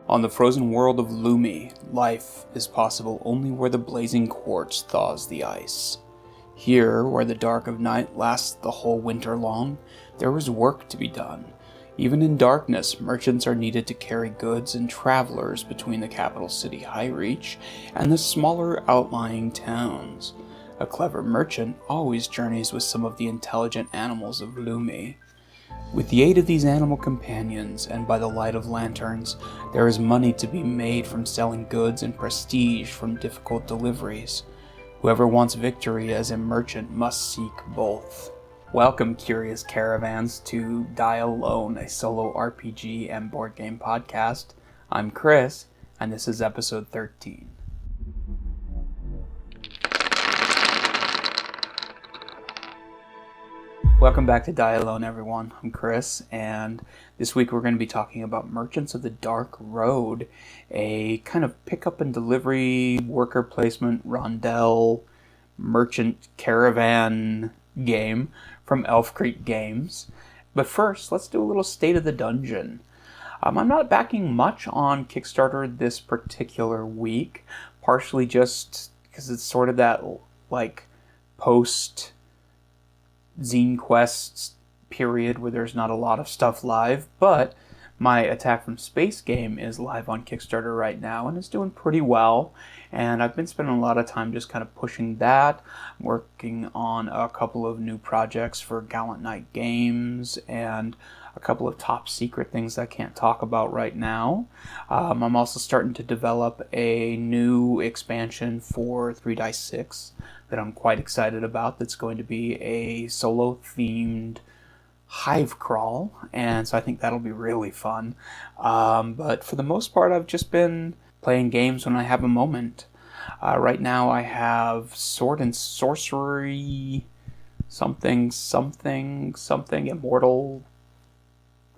On the frozen world of Lumi, life is possible only where the blazing quartz thaws the ice. Here, where the dark of night lasts the whole winter long, there is work to be done. Even in darkness, merchants are needed to carry goods and travelers between the capital city Highreach and the smaller outlying towns. A clever merchant always journeys with some of the intelligent animals of Lumi. With the aid of these animal companions, and by the light of lanterns, there is money to be made from selling goods and prestige from difficult deliveries. Whoever wants victory as a merchant must seek both. Welcome, curious caravans, to Die Alone, a solo RPG and board game podcast. I'm Chris, and this is episode 13. Welcome back to Die Alone, everyone. I'm Chris, and this week we're going to be talking about Merchants of the Dark Road, a kind of pickup and delivery, worker placement, rondel, merchant caravan game from Elf Creek Games. But first, let's do a little State of the Dungeon. I'm not backing much on Kickstarter this particular week, partially just because it's sort of that, post Zine Quest period where there's not a lot of stuff live, but my Attack from Space game is live on Kickstarter right now and it's doing pretty well, and I've been spending a lot of time just kind of pushing that, working on a couple of new projects for Gallant Knight Games and a couple of top secret things I can't talk about right now. I'm also starting to develop a new expansion for 3 Dice 6 that I'm quite excited about, that's going to be a solo-themed hive crawl, and so I think that'll be really fun. But for the most part, I've just been playing games when I have a moment. Right now I have Sword and Sorcery something Immortal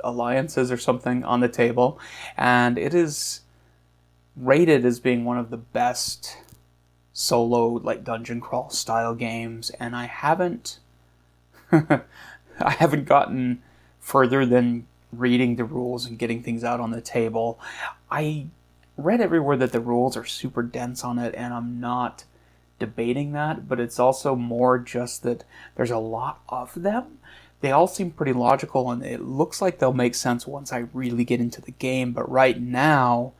Alliances or something on the table, and it is rated as being one of the best solo dungeon crawl style games, and I haven't gotten further than reading the rules and getting things out on the table. I read everywhere that the rules are super dense on it, and I'm not debating that, but it's also more just that there's a lot of them. They all seem pretty logical, and it looks like they'll make sense once I really get into the game, but right now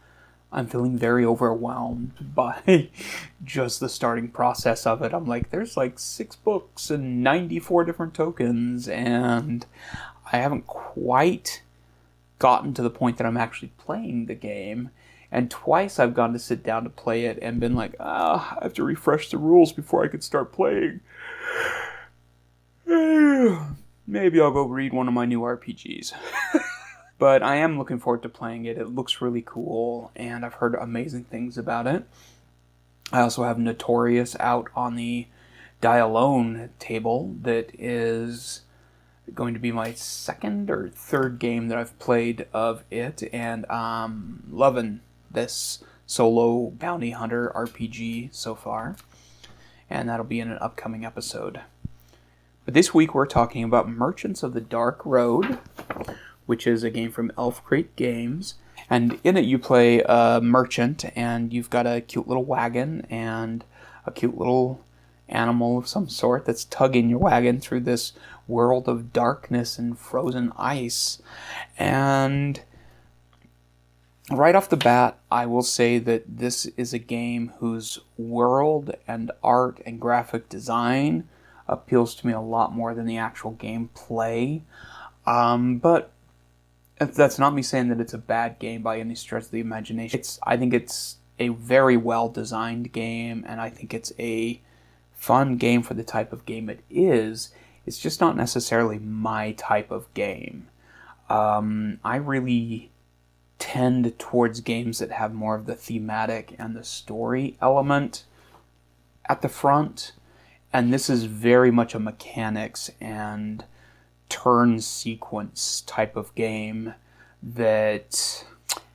I'm feeling very overwhelmed by just the starting process of it. I'm like, there's 6 books and 94 different tokens, and I haven't quite gotten to the point that I'm actually playing the game. And twice I've gone to sit down to play it and been like, I have to refresh the rules before I can start playing. Maybe I'll go read one of my new RPGs. But I am looking forward to playing it. It looks really cool, and I've heard amazing things about it. I also have Notorious out on the Die Alone table that is going to be my second or third game that I've played of it, and I'm loving this solo bounty hunter RPG so far, and that'll be in an upcoming episode. But this week we're talking about Merchants of the Dark Road, which is a game from Elf Creek Games. And in it you play a merchant, and you've got a cute little wagon and a cute little animal of some sort that's tugging your wagon through this world of darkness and frozen ice. And right off the bat, I will say that this is a game whose world and art and graphic design appeals to me a lot more than the actual gameplay. But that's not me saying that it's a bad game by any stretch of the imagination. I think it's a very well-designed game, and I think it's a fun game for the type of game it is. It's just not necessarily my type of game. I really tend towards games that have more of the thematic and the story element at the front, and this is very much a mechanics and turn sequence type of game that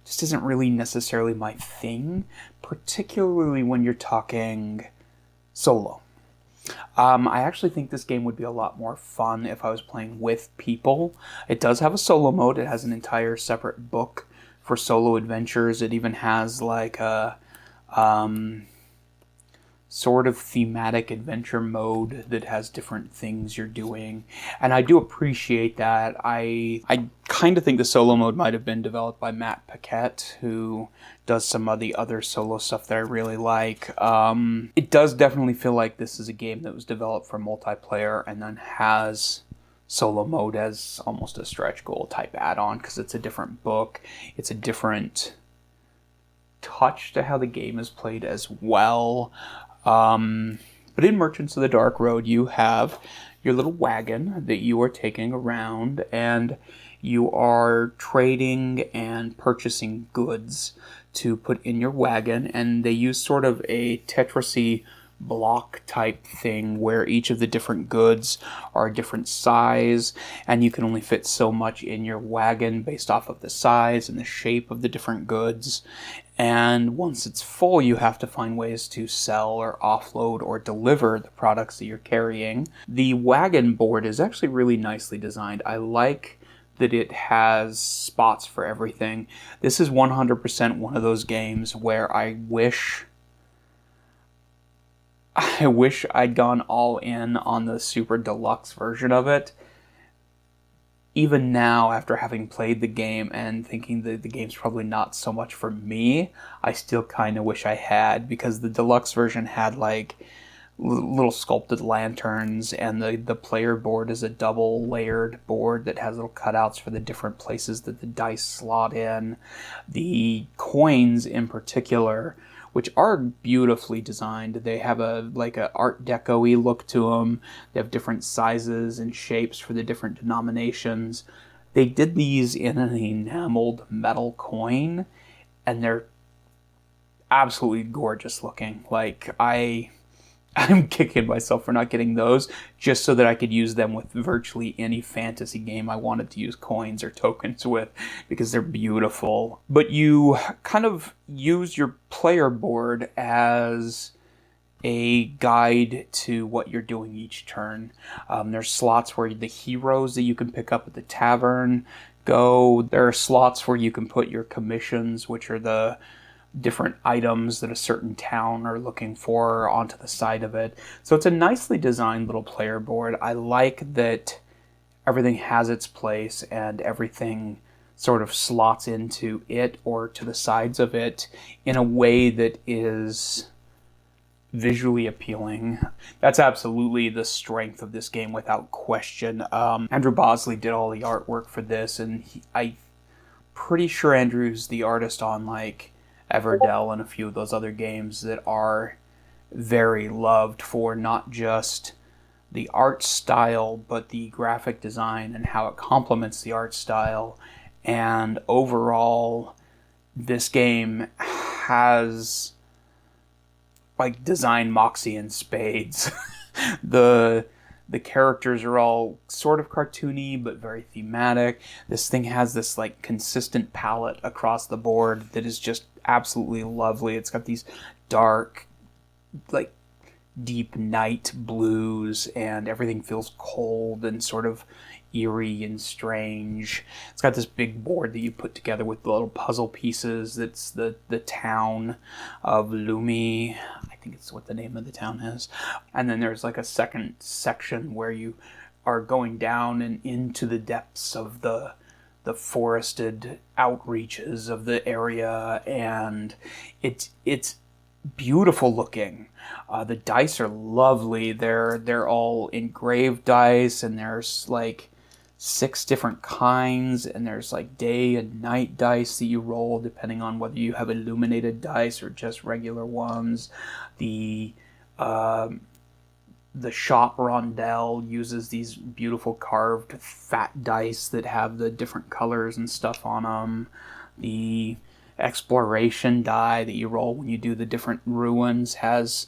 just isn't really necessarily my thing, particularly when you're talking solo. I actually think this game would be a lot more fun if I was playing with people. It does have a solo mode. It has an entire separate book for solo adventures. It even has like a sort of thematic adventure mode that has different things you're doing, and I do appreciate that. I kind of think the solo mode might have been developed by Matt Paquette, who does some of the other solo stuff that I really like. It does definitely feel like this is a game that was developed for multiplayer and then has solo mode as almost a stretch goal type add-on, because it's a different book, it's a different touch to how the game is played as well. But in Merchants of the Dark Road, you have your little wagon that you are taking around, and you are trading and purchasing goods to put in your wagon, and they use sort of a Tetris-y block type thing where each of the different goods are a different size, and you can only fit so much in your wagon based off of the size and the shape of the different goods. And once it's full, you have to find ways to sell or offload or deliver the products that you're carrying. The wagon board is actually really nicely designed. I like that it has spots for everything. This is 100% one of those games where I wish I'd gone all in on the super deluxe version of it. Even now, after having played the game and thinking that the game's probably not so much for me, I still kind of wish I had, because the deluxe version had like little sculpted lanterns, and the player board is a double layered board that has little cutouts for the different places that the dice slot in. The coins in particular, which are beautifully designed. They have a Art Deco-y look to them. They have different sizes and shapes for the different denominations. They did these in an enameled metal coin, and they're absolutely gorgeous looking. Like, I'm kicking myself for not getting those, just so that I could use them with virtually any fantasy game I wanted to use coins or tokens with, because they're beautiful. But you kind of use your player board as a guide to what you're doing each turn. There's slots where the heroes that you can pick up at the tavern go. There are slots where you can put your commissions, which are the different items that a certain town are looking for, onto the side of it. So it's a nicely designed little player board. I like that everything has its place and everything sort of slots into it or to the sides of it in a way that is visually appealing. That's absolutely the strength of this game without question. Andrew Bosley did all the artwork for this, and I'm pretty sure Andrew's the artist on like Everdell and a few of those other games that are very loved for not just the art style, but the graphic design and how it complements the art style. And overall, this game has like design moxie in spades. The characters are all sort of cartoony, but very thematic. This thing has this like consistent palette across the board that is just absolutely lovely. It's got these dark, like deep night blues, and everything feels cold and sort of eerie and strange. It's got this big board that you put together with the little puzzle pieces. That's the town of Lumi. I think it's what the name of the town is. And then there's like a second section where you are going down and into the depths of the forested outreaches of the area, and it's beautiful looking. The dice are lovely. They're all engraved dice, and there's like 6 different kinds, and there's like day and night dice that you roll depending on whether you have illuminated dice or just regular ones. The shop rondelle uses these beautiful carved fat dice that have the different colors and stuff on them. The exploration die that you roll when you do the different ruins has,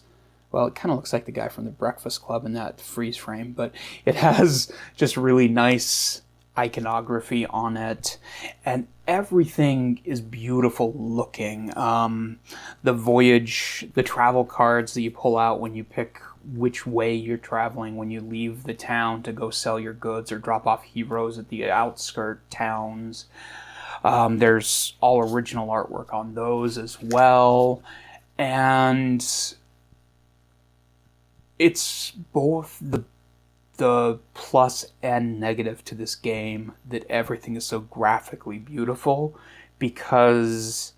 well, it kind of looks like the guy from the Breakfast Club in that freeze frame, but it has just really nice iconography on it, and everything is beautiful looking. The voyage, the travel cards that you pull out when you pick which way you're traveling, when you leave the town to go sell your goods or drop off heroes at the outskirt towns. There's all original artwork on those as well. And it's both the plus and negative to this game that everything is so graphically beautiful, because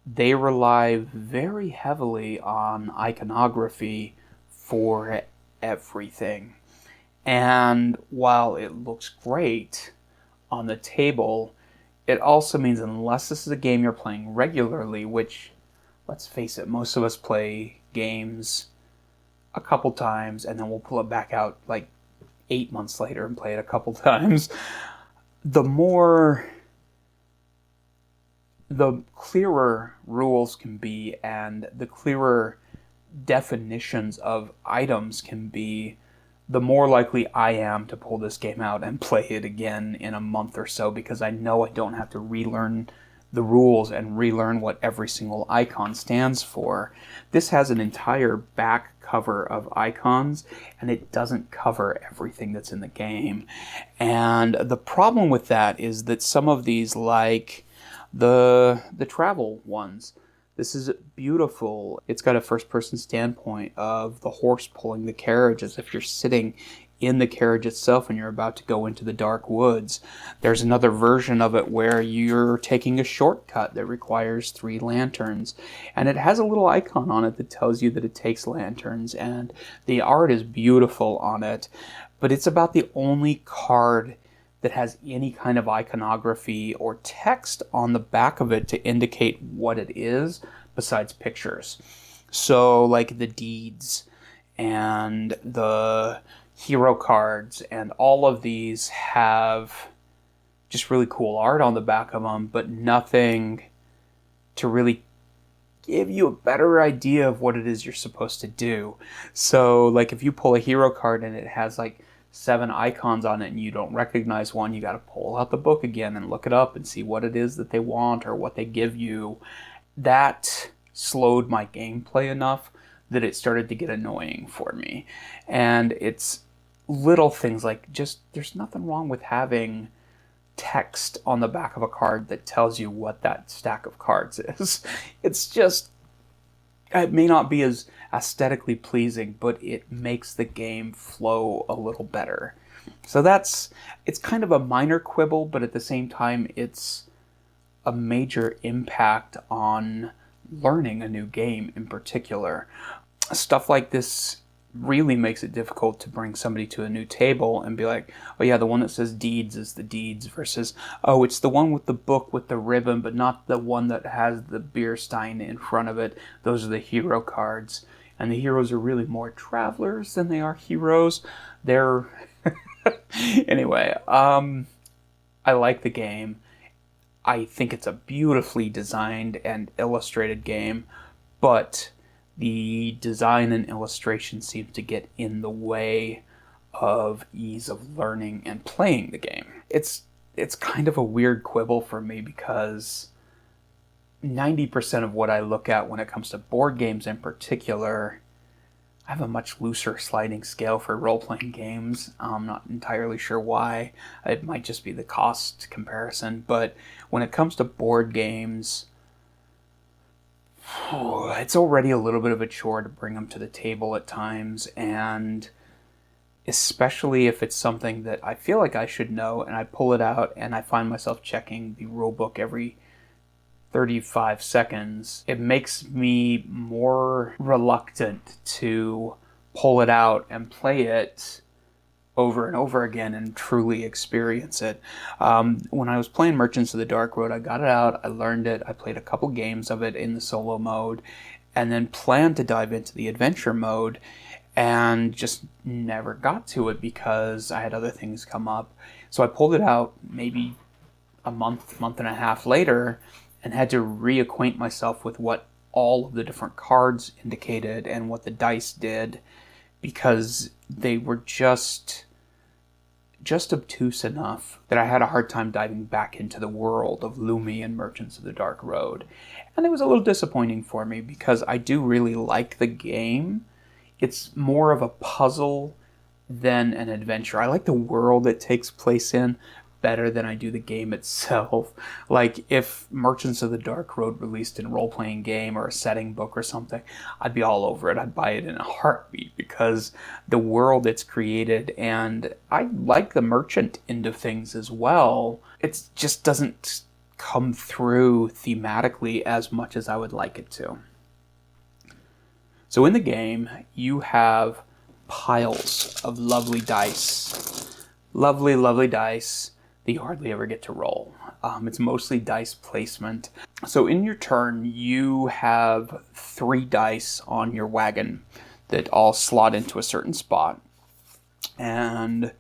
they rely very heavily on iconography for everything. And while it looks great on the table, it also means unless this is a game you're playing regularly, which, let's face it, most of us play games a couple times and then we'll pull it back out like 8 months later and play it a couple times, the clearer rules can be and the clearer definitions of items can be, the more likely I am to pull this game out and play it again in a month or so, because I know I don't have to relearn the rules and relearn what every single icon stands for. This has an entire back cover of icons, and it doesn't cover everything that's in the game. And the problem with that is that some of these, like the travel ones, this is beautiful. It's got a first-person standpoint of the horse pulling the carriage as if you're sitting in the carriage itself and you're about to go into the dark woods. There's another version of it where you're taking a shortcut that requires 3 lanterns, and it has a little icon on it that tells you that it takes lanterns, and the art is beautiful on it, but it's about the only card that has any kind of iconography or text on the back of it to indicate what it is besides pictures. So like the deeds and the hero cards and all of these have just really cool art on the back of them, but nothing to really give you a better idea of what it is you're supposed to do. So like if you pull a hero card and it has like 7 icons on it and you don't recognize one, you got to pull out the book again and look it up and see what it is that they want or what they give you. That slowed my gameplay enough that it started to get annoying for me. And it's little things like, just there's nothing wrong with having text on the back of a card that tells you what that stack of cards is. It's just, it may not be as aesthetically pleasing, but it makes the game flow a little better. So it's kind of a minor quibble, but at the same time, it's a major impact on learning a new game in particular. Stuff like this really makes it difficult to bring somebody to a new table and be like, oh yeah, the one that says deeds is the deeds, versus, oh, it's the one with the book with the ribbon, but not the one that has the beer stein in front of it. Those are the hero cards. And the heroes are really more travelers than they are heroes. They're... Anyway, I like the game. I think it's a beautifully designed and illustrated game, but the design and illustration seem to get in the way of ease of learning and playing the game. It's kind of a weird quibble for me, because 90% of what I look at when it comes to board games in particular, I have a much looser sliding scale for role-playing games. I'm not entirely sure why. It might just be the cost comparison, but when it comes to board games, it's already a little bit of a chore to bring them to the table at times, and especially if it's something that I feel like I should know and I pull it out and I find myself checking the rulebook every 35 seconds, it makes me more reluctant to pull it out and play it over and over again and truly experience it. When I was playing Merchants of the Dark Road, I got it out, I learned it, I played a couple games of it in the solo mode, and then planned to dive into the adventure mode, and just never got to it because I had other things come up. So I pulled it out maybe a month and a half later, and had to reacquaint myself with what all of the different cards indicated and what the dice did, because they were just obtuse enough that I had a hard time diving back into the world of Lumi and Merchants of the Dark Road. And it was a little disappointing for me, because I do really like the game. It's more of a puzzle than an adventure. I like the world it takes place in, better than I do the game itself. Like, if Merchants of the Dark Road released a role-playing game or a setting book or something, I'd be all over it. I'd buy it in a heartbeat because the world it's created, and I like the merchant end of things as well. It just doesn't come through thematically as much as I would like it to. So in the game, you have piles of lovely dice. Lovely, lovely dice that you hardly ever get to roll. It's mostly dice placement. So in your turn, you have 3 dice on your wagon that all slot into a certain spot. And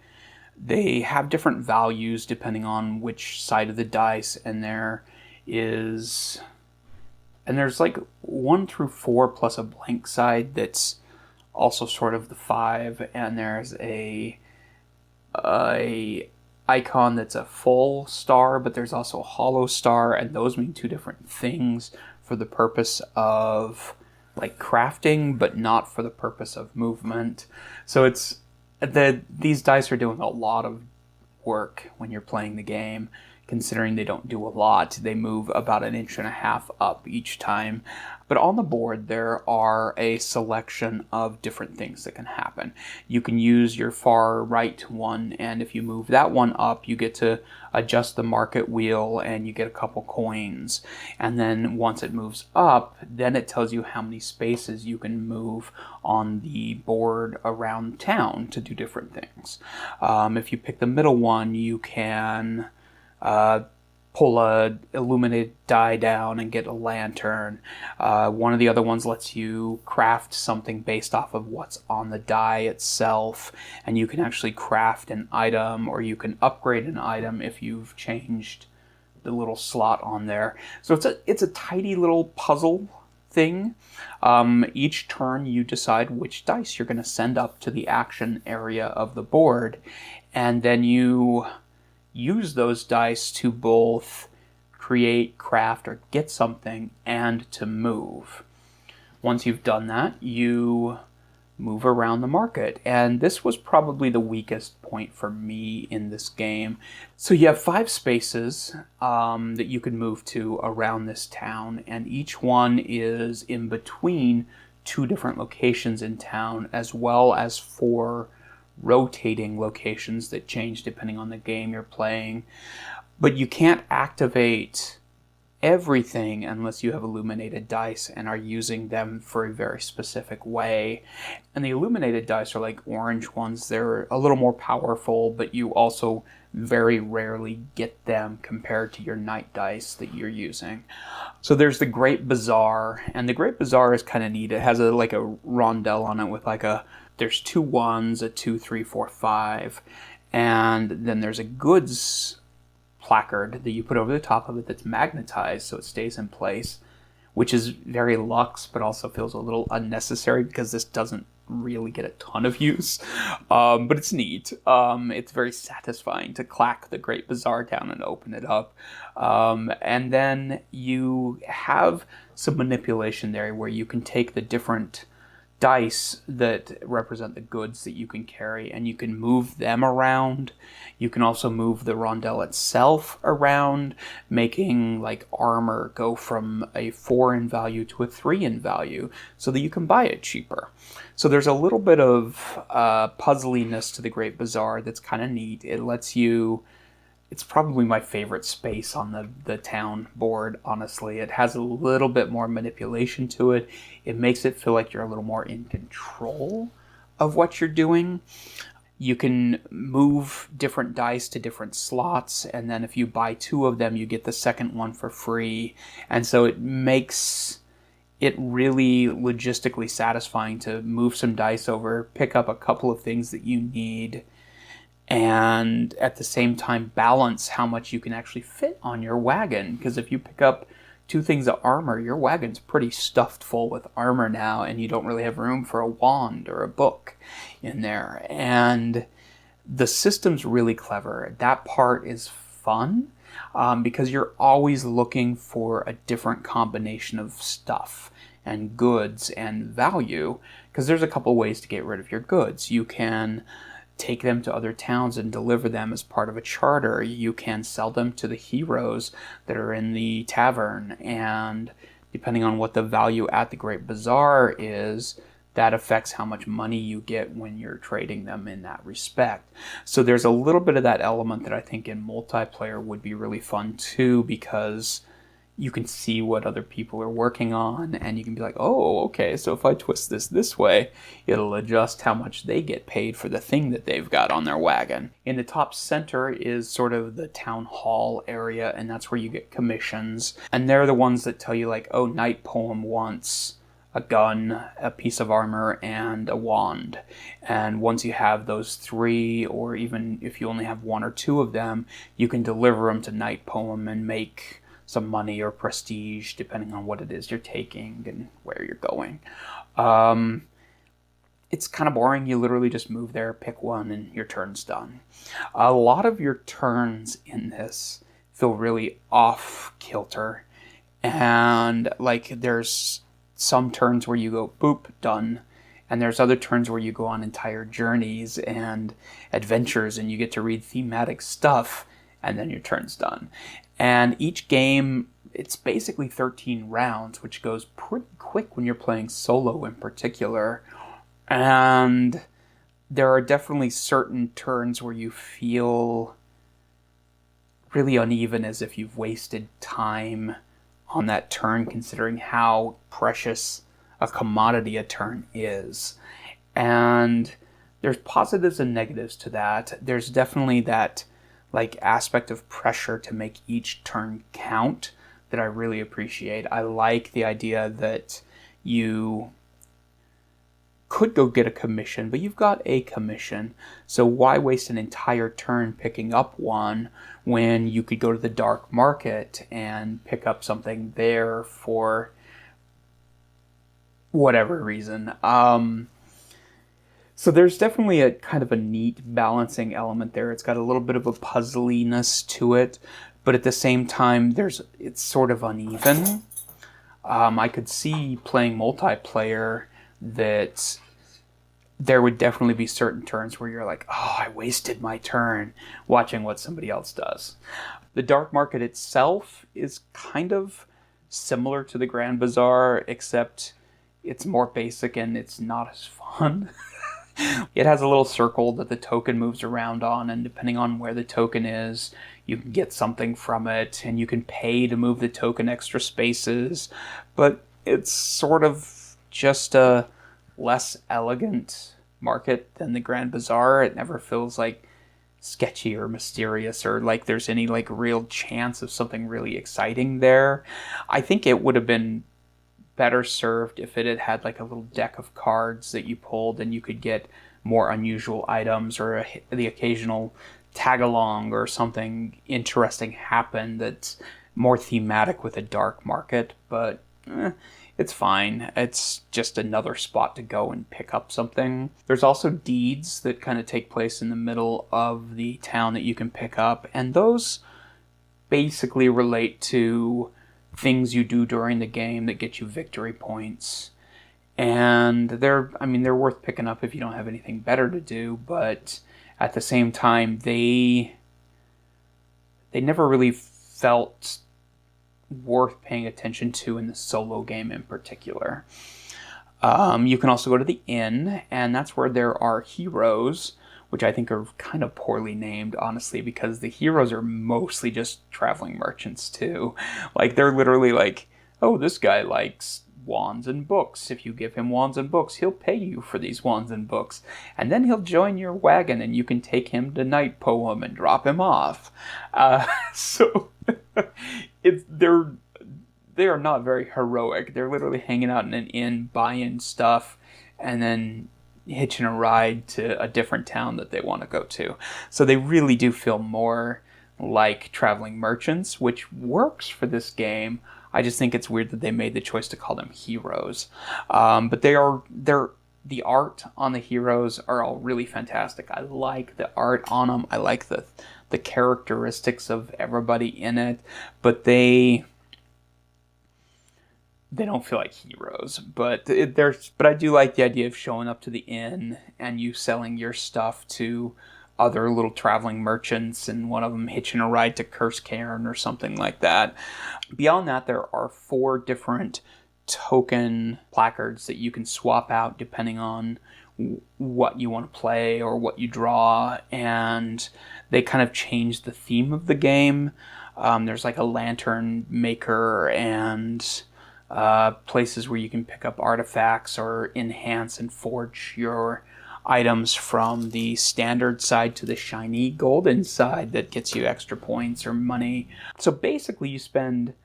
they have different values depending on which side of the dice, and there's like 1 through 4 plus a blank side that's also sort of the 5, and there's a icon that's a full star, but there's also a hollow star, and those mean 2 different things for the purpose of like crafting, but not for the purpose of movement. So these dice are doing a lot of work when you're playing the game. Considering they don't do a lot, they move about 1.5 inches up each time. But on the board, there are a selection of different things that can happen. You can use your far right one, and if you move that one up, you get to adjust the market wheel, and you get a couple coins. And then once it moves up, then it tells you how many spaces you can move on the board around town to do different things. If you pick the middle one, you can pull a illuminated die down and get a lantern. One of the other ones lets you craft something based off of what's on the die itself, and you can actually craft an item, or you can upgrade an item if you've changed the little slot on there. So it's a tidy little puzzle thing. Each turn you decide which dice you're going to send up to the action area of the board, and then you use those dice to both create, craft, or get something, and to move. Once you've done that, you move around the market, and this was probably the weakest point for me in this game. So you have 5 spaces that you can move to around this town, and each one is in between 2 different locations in town, as well as 4 rotating locations that change depending on the game you're playing. But you can't activate everything unless you have illuminated dice and are using them for a very specific way. And the illuminated dice are like orange ones. They're a little more powerful, but you also very rarely get them compared to your night dice that you're using. So there's the Great Bazaar, and the Great Bazaar is kind of neat. It has like a rondelle on it with there's 2 1s, a 2, 3, 4, 5, and then there's a goods placard that you put over the top of it that's magnetized so it stays in place, which is very luxe, but also feels a little unnecessary because this doesn't really get a ton of use. But it's neat. It's very satisfying to clack the Great Bazaar down and open it up. And then you have some manipulation there where you can take the different dice that represent the goods that you can carry, and you can move them around. You can also move the rondelle itself around, making like armor go from a 4 in value to a 3 in value so that you can buy it cheaper. So there's a little bit of puzzliness to the Great Bazaar that's kind of neat. It lets you... It's probably my favorite space on the town board, honestly. It has a little bit more manipulation to it. It makes it feel like you're a little more in control of what you're doing. You can move different dice to different slots, and then if you buy 2 of them, you get the second one for free. And so it makes it really logistically satisfying to move some dice over, pick up a couple of things that you need, and at the same time balance how much you can actually fit on your wagon. Because if you pick up 2 things of armor, your wagon's pretty stuffed full with armor now, and you don't really have room for a wand or a book in there. And the system's really clever. That part is fun because you're always looking for a different combination of stuff and goods and value, because there's a couple ways to get rid of your goods. You can take them to other towns and deliver them as part of a charter. You can sell them to the heroes that are in the tavern, and depending on what the value at the Great Bazaar is, that affects how much money you get when you're trading them in that respect. So there's a little bit of that element that I think in multiplayer would be really fun too, because you can see what other people are working on, and you can be like, oh, okay, so if I twist this way, it'll adjust how much they get paid for the thing that they've got on their wagon. In the top center is sort of the town hall area, and that's where you get commissions. And they're the ones that tell you like, oh, Night Poem wants a gun, a piece of armor, and a wand. And once you have those 3, or even if you only have 1 or 2 of them, you can deliver them to Night Poem and make some money or prestige, depending on what it is you're taking and where you're going. It's kind of boring. You literally just move there, pick one, and your turn's done. A lot of your turns in this feel really off-kilter, and like there's some turns where you go, boop, done, and there's other turns where you go on entire journeys and adventures, and you get to read thematic stuff, and then your turn's done. And each game, it's basically 13 rounds, which goes pretty quick when you're playing solo in particular. And there are definitely certain turns where you feel really uneven, as if you've wasted time on that turn, considering how precious a commodity a turn is. And there's positives and negatives to that. There's definitely that like aspect of pressure to make each turn count that I really appreciate. I like the idea that you could go get a commission, but you've got a commission, so why waste an entire turn picking up one when you could go to the dark market and pick up something there for whatever reason. So there's definitely a kind of a neat balancing element there. It's got a little bit of a puzzliness to it, but at the same time, it's sort of uneven. I could see playing multiplayer that there would definitely be certain turns where you're like, oh, I wasted my turn watching what somebody else does. The dark market itself is kind of similar to the Grand Bazaar, except it's more basic and it's not as fun. It has a little circle that the token moves around on, and depending on where the token is, you can get something from it, and you can pay to move the token extra spaces, but it's sort of just a less elegant market than the Grand Bazaar. It never feels like sketchy or mysterious, or like there's any like real chance of something really exciting there. I think it would have been better served if it had had like a little deck of cards that you pulled and you could get more unusual items, or the occasional tag along or something interesting happen that's more thematic with a dark market. But it's fine. It's just another spot to go and pick up something. There's also deeds that kind of take place in the middle of the town that you can pick up, and those basically relate to things you do during the game that get you victory points. And they're worth picking up if you don't have anything better to do, but at the same time, they never really felt worth paying attention to in the solo game in particular. You can also go to the inn, and that's where there are heroes, which I think are kind of poorly named, honestly, because the heroes are mostly just traveling merchants too. Like, they're literally like, oh, this guy likes wands and books. If you give him wands and books, he'll pay you for these wands and books. And then he'll join your wagon, and you can take him to Night Poem and drop him off. So they are not very heroic. They're literally hanging out in an inn, buying stuff, and then hitching a ride to a different town that they want to go to. So they really do feel more like traveling merchants, which works for this game. I just think it's weird that they made the choice to call them heroes. But the art on the heroes are all really fantastic. I like the art on them. I like the characteristics of everybody in it. But they they don't feel like heroes. But but I do like the idea of showing up to the inn and you selling your stuff to other little traveling merchants, and one of them hitching a ride to Curse Cairn or something like that. Beyond that, there are 4 different token placards that you can swap out depending on what you want to play or what you draw, and they kind of change the theme of the game. There's like a lantern maker and places where you can pick up artifacts or enhance and forge your items from the standard side to the shiny golden side that gets you extra points or money. So basically you spend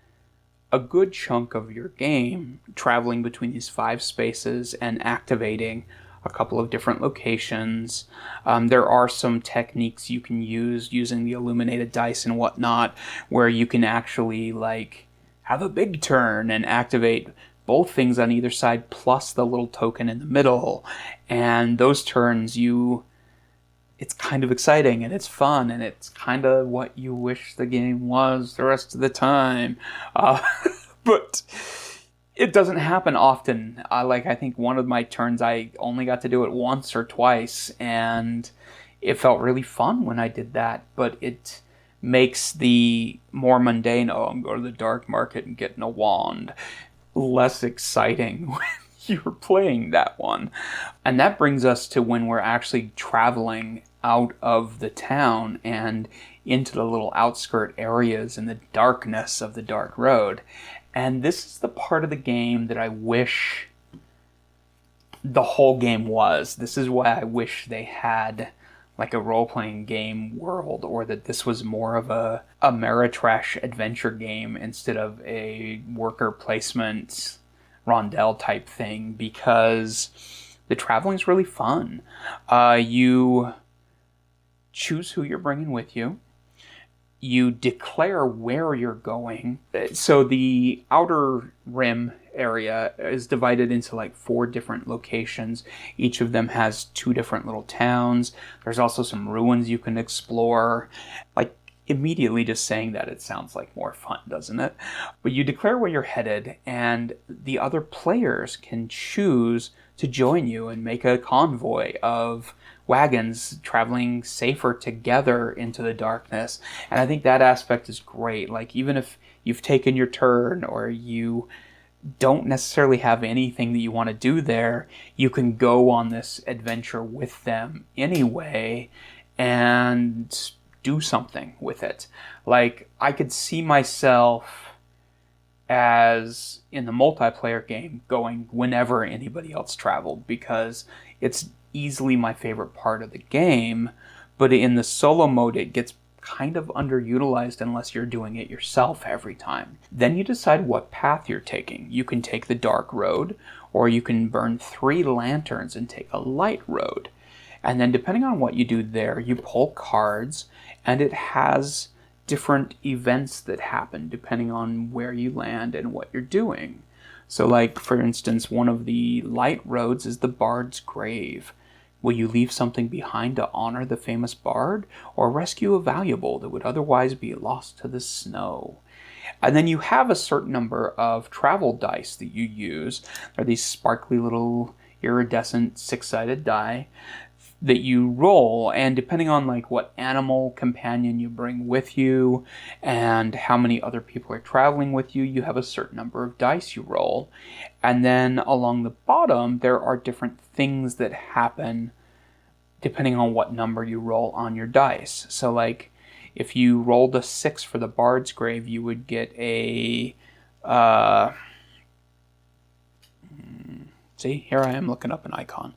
a good chunk of your game traveling between these 5 spaces and activating a couple of different locations. There are some techniques you can use using the illuminated dice and whatnot, where you can actually like have a big turn and activate both things on either side plus the little token in the middle. And those turns, it's kind of exciting and it's fun and it's kind of what you wish the game was the rest of the time. But it doesn't happen often. I think one of my turns I only got to do it once or twice, and it felt really fun when I did that. But it makes the more mundane, I'm going to the dark market and getting a wand, less exciting when you're playing that one. And that brings us to when we're actually traveling out of the town and into the little outskirt areas in the darkness of the dark road. And this is the part of the game that I wish the whole game was. This is why I wish they had like a role-playing game world, or that this was more of a Ameritrash adventure game instead of a worker placement rondel type thing, because the traveling is really fun. You choose who you're bringing with you. You declare where you're going. So the outer rim area is divided into like 4 different locations. Each of them has 2 different little towns. There's also some ruins you can explore. Like, immediately just saying that, it sounds like more fun, doesn't it? But you declare where you're headed, and the other players can choose to join you and make a convoy of wagons traveling safer together into the darkness. And I think that aspect is great. Like, even if you've taken your turn or you don't necessarily have anything that you want to do there, you can go on this adventure with them anyway and do something with it. Like, I could see myself as in the multiplayer game going whenever anybody else traveled, because it's easily my favorite part of the game. But in the solo mode, it gets kind of underutilized unless you're doing it yourself every time. Then you decide what path you're taking. You can take the dark road, or you can burn 3 lanterns and take a light road. And then depending on what you do there, you pull cards, and it has different events that happen depending on where you land and what you're doing. So like, for instance, one of the light roads is the Bard's Grave. Will you leave something behind to honor the famous bard, or rescue a valuable that would otherwise be lost to the snow? And then you have a certain number of travel dice that you use. They're these sparkly little iridescent 6-sided die that you roll, and depending on like what animal companion you bring with you and how many other people are traveling with you, you have a certain number of dice you roll. And then along the bottom there are different things that happen depending on what number you roll on your dice. So like, if you rolled a 6 for the Bard's Grave, you would get a see, here I am looking up an icon.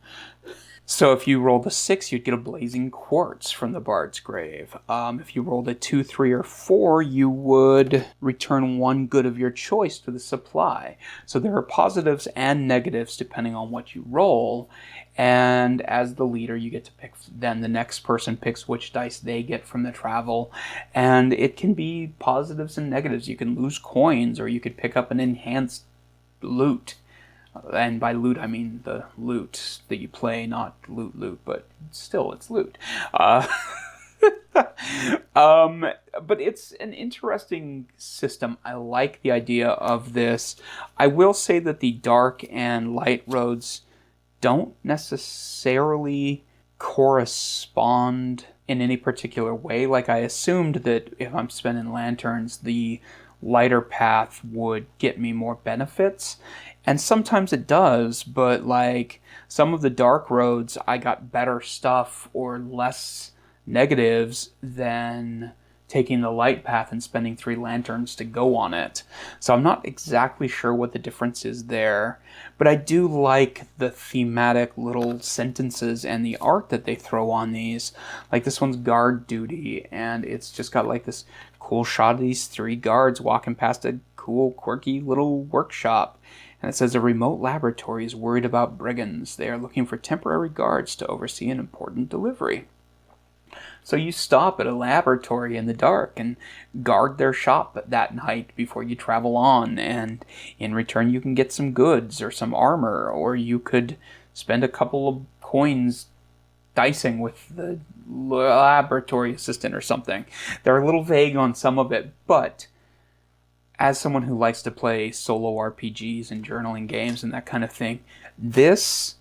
So if you rolled a 6, you'd get a blazing quartz from the Bard's Grave. If you rolled a 2, 3, or 4, you would return 1 good of your choice to the supply. So there are positives and negatives depending on what you roll. And as the leader, you get to pick, then the next person picks which dice they get from the travel. And it can be positives and negatives. You can lose coins, or you could pick up an enhanced loot. And by loot, I mean the loot that you play, not loot, but still, it's loot. But it's an interesting system. I like the idea of this. I will say that the dark and light roads don't necessarily correspond in any particular way. Like, I assumed that if I'm spending lanterns, the lighter path would get me more benefits. And sometimes it does, but like some of the dark roads, I got better stuff or less negatives than taking the light path and spending 3 lanterns to go on it. So I'm not exactly sure what the difference is there, but I do like the thematic little sentences and the art that they throw on these. Like this one's guard duty, and it's just got like this cool shot of these 3 guards walking past a cool, quirky little workshop. And it says a remote laboratory is worried about brigands. They are looking for temporary guards to oversee an important delivery. So you stop at a laboratory in the dark and guard their shop that night before you travel on, and in return you can get some goods or some armor, or you could spend a couple of coins dicing with the laboratory assistant or something. They're a little vague on some of it, but as someone who likes to play solo RPGs and journaling games and that kind of thing, this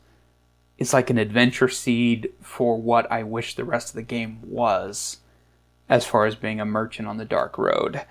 is like an adventure seed for what I wish the rest of the game was, as far as being a merchant on the dark road.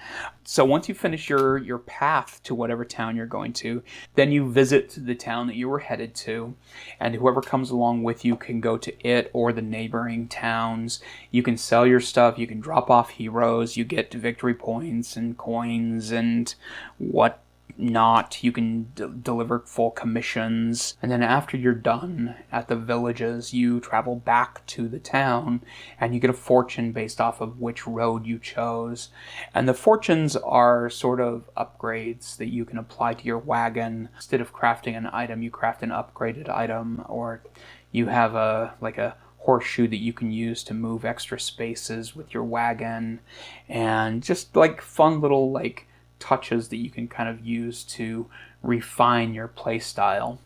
So once you finish your path to whatever town you're going to, then you visit the town that you were headed to, and whoever comes along with you can go to it or the neighboring towns. You can sell your stuff, you can drop off heroes, you get victory points and coins and what not. You can deliver full commissions, and then after you're done at the villages, you travel back to the town and you get a fortune based off of which road you chose. And the fortunes are sort of upgrades that you can apply to your wagon. Instead of crafting an item, you craft an upgraded item, or you have a horseshoe that you can use to move extra spaces with your wagon, and just like fun little like touches that you can kind of use to refine your play style.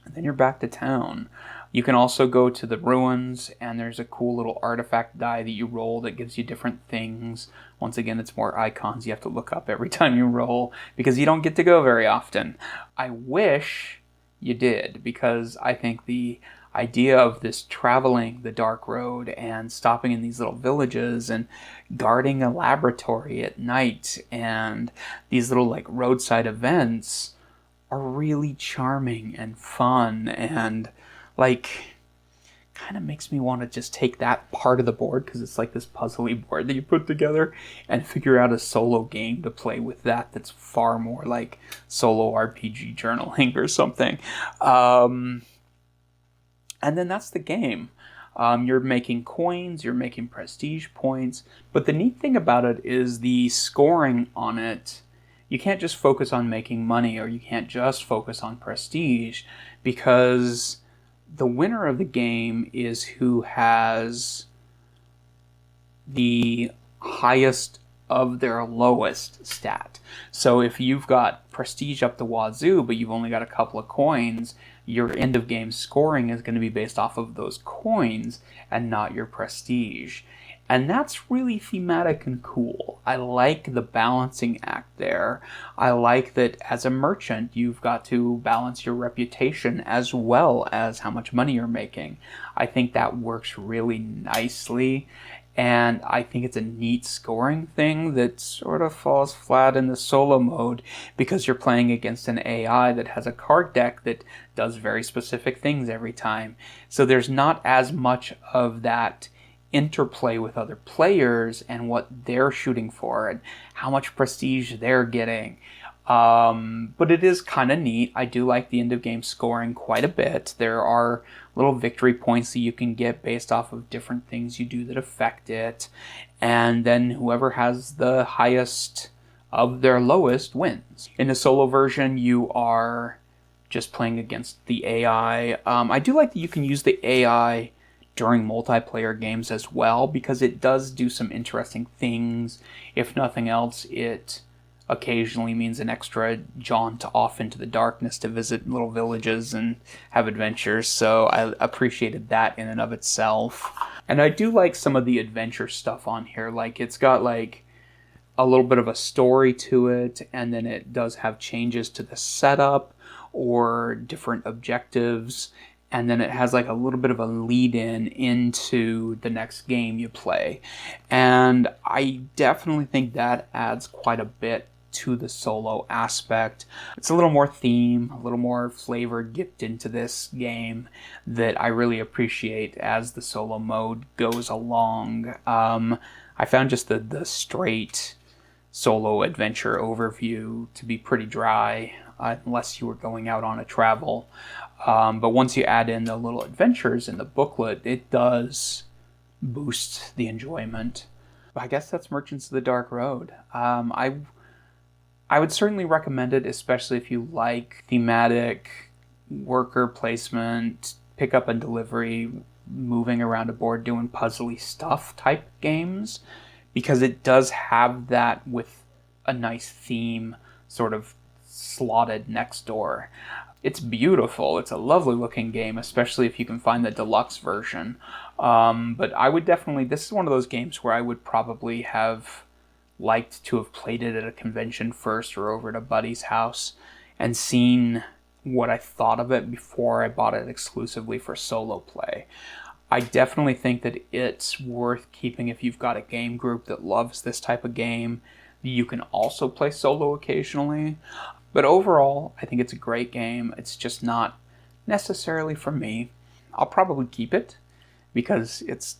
And then you're back to town. You can also go to the ruins, and there's a cool little artifact die that you roll that gives you different things. Once again, it's more icons you have to look up every time you roll, because you don't get to go very often. I wish you did, because I think the idea of this traveling the dark road and stopping in these little villages and guarding a laboratory at night and these little like roadside events are really charming and fun, and like kind of makes me want to just take that part of the board, because it's like this puzzly board that you put together, and figure out a solo game to play with that's far more like solo RPG journaling or something. And then that's the game. You're making coins, you're making prestige points, but the neat thing about it is the scoring on it. You can't just focus on making money, or you can't just focus on prestige, because the winner of the game is who has the highest of their lowest stat. So if you've got prestige up the wazoo, but you've only got a couple of coins, your end of game scoring is going to be based off of those coins and not your prestige. And that's really thematic and cool. I like the balancing act there. I like that as a merchant, you've got to balance your reputation as well as how much money you're making. I think that works really nicely. And I think it's a neat scoring thing that sort of falls flat in the solo mode, because you're playing against an AI that has a card deck that does very specific things every time. So there's not as much of that interplay with other players and what they're shooting for and how much prestige they're getting. But it is kind of neat. I do like the end of game scoring quite a bit. There are little victory points that you can get based off of different things you do that affect it. And then whoever has the highest of their lowest wins. In the solo version, you are just playing against the AI. I do like that you can use the AI during multiplayer games as well, because it does do some interesting things. If nothing else, it occasionally means an extra jaunt off into the darkness to visit little villages and have adventures, so I appreciated that in and of itself. And I do like some of the adventure stuff on here. Like, it's got like a little bit of a story to it, and then it does have changes to the setup or different objectives, and then it has like a little bit of a lead in into the next game you play. And I definitely think that adds quite a bit to the solo aspect. It's a little more theme, a little more flavor dipped into this game that I really appreciate as the solo mode goes along. I found just the straight solo adventure overview to be pretty dry, unless you were going out on a travel. But once you add in the little adventures in the booklet, it does boost the enjoyment. I guess that's Merchants of the Dark Road. I would certainly recommend it, especially if you like thematic, worker placement, pickup and delivery, moving around a board doing puzzly stuff type games, because it does have that with a nice theme sort of slotted next door. It's beautiful. It's a lovely looking game, especially if you can find the deluxe version. But I would definitely, this is one of those games where I would probably have liked to have played it at a convention first or over at a buddy's house and seen what I thought of it before I bought it exclusively for solo play. I definitely think that it's worth keeping if you've got a game group that loves this type of game. You can also play solo occasionally. But overall, I think it's a great game. It's just not necessarily for me. I'll probably keep it because it's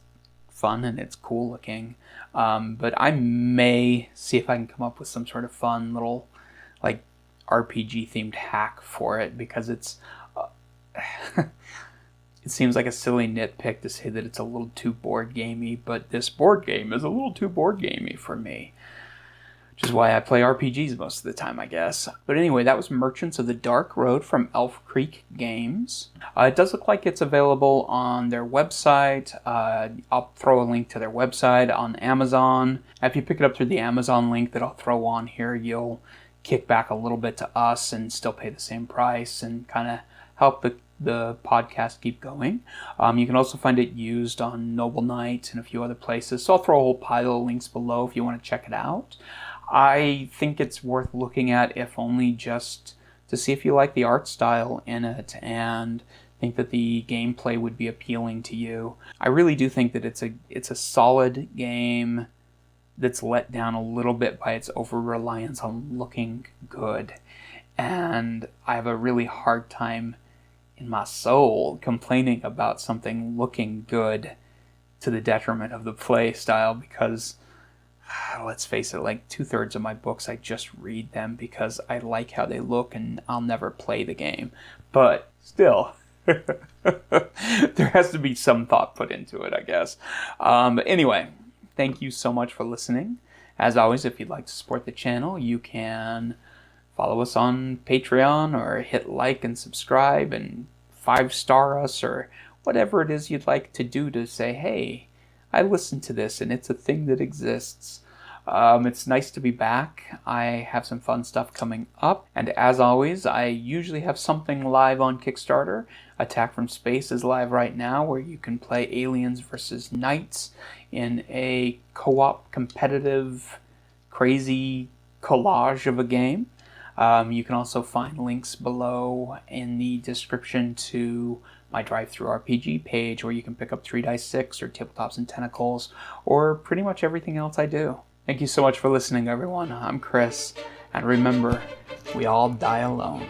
fun and it's cool looking. But I may see if I can come up with some sort of fun little like RPG themed hack for it, because it's it seems like a silly nitpick to say that it's a little too board gamey, but this board game is a little too board gamey for me. Which is why I play RPGs most of the time, I guess. But anyway, that was Merchants of the Dark Road from Elf Creek Games. It does look like it's available on their website. I'll throw a link to their website on Amazon. If you pick it up through the Amazon link that I'll throw on here, you'll kick back a little bit to us and still pay the same price and kind of help the podcast keep going. You can also find it used on Noble Knight and a few other places. So I'll throw a whole pile of links below if you want to check it out. I think it's worth looking at, if only just to see if you like the art style in it and think that the gameplay would be appealing to you. I really do think that it's a solid game that's let down a little bit by its over-reliance on looking good. And I have a really hard time in my soul complaining about something looking good to the detriment of the play style, because let's face it, like 2/3 of my books, I just read them because I like how they look and I'll never play the game. But still, there has to be some thought put into it, I guess. But anyway, thank you so much for listening. As always, if you'd like to support the channel, you can follow us on Patreon or hit like and subscribe and 5-star us or whatever it is you'd like to do to say, hey, I listened to this and it's a thing that exists. It's nice to be back. I have some fun stuff coming up. And as always, I usually have something live on Kickstarter. Attack from Space is live right now, where you can play aliens versus knights in a co-op competitive crazy collage of a game. You can also find links below in the description to my Drive-Thru RPG page, where you can pick up 3 Dice 6 or Tabletops and Tentacles, or pretty much everything else I do. Thank you so much for listening, everyone. I'm Chris, and remember, we all die alone.